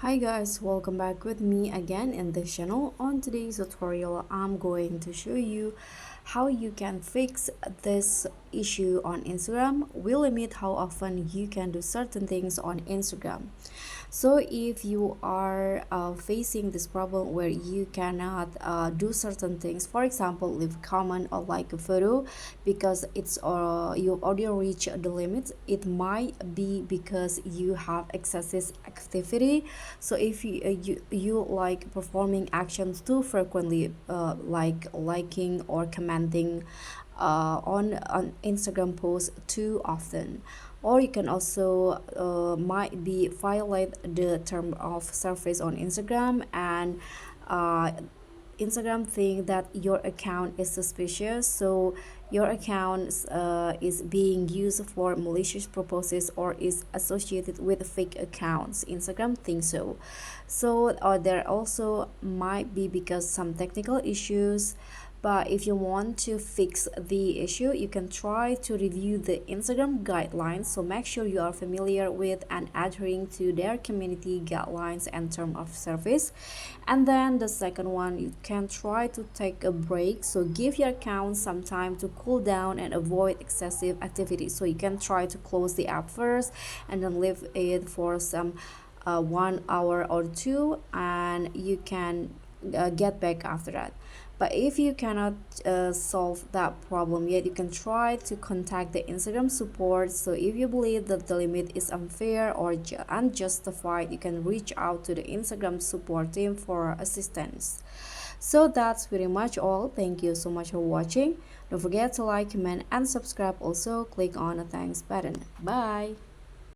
Hi guys, welcome back with me again in this channel. On today's tutorial, I'm going to show you how you can fix this issue on Instagram. We limit how often you can do certain things on Instagram. So if you are facing this problem where you cannot do certain things, for example leave comment or like a photo because it's you already reached the limit, it might be because you have excessive activity. So if you like performing actions too frequently, like liking or commenting on Instagram posts too often, or you can also might be violate the term of service on Instagram, and uh, Instagram think that your account is suspicious, so your account is being used for malicious purposes or is associated with fake accounts. Instagram thinks so. So there also might be because some technical issues, but if you want to fix the issue, you can try to review the Instagram guidelines. So make sure you are familiar with and adhering to their community guidelines and term of service. And then the second one, you can try to take a break. So give your account some time to cool down and avoid excessive activity. So you can try to close the app first and then leave it for some 1 hour or two, and you can get back after that. But if you cannot solve that problem yet, you can try to contact the Instagram support. So if you believe that the limit is unfair or unjustified, you can reach out to the Instagram support team for assistance. So that's pretty much all. Thank you so much for watching. Don't forget to like, comment, and subscribe. Also click on the thanks button. Bye.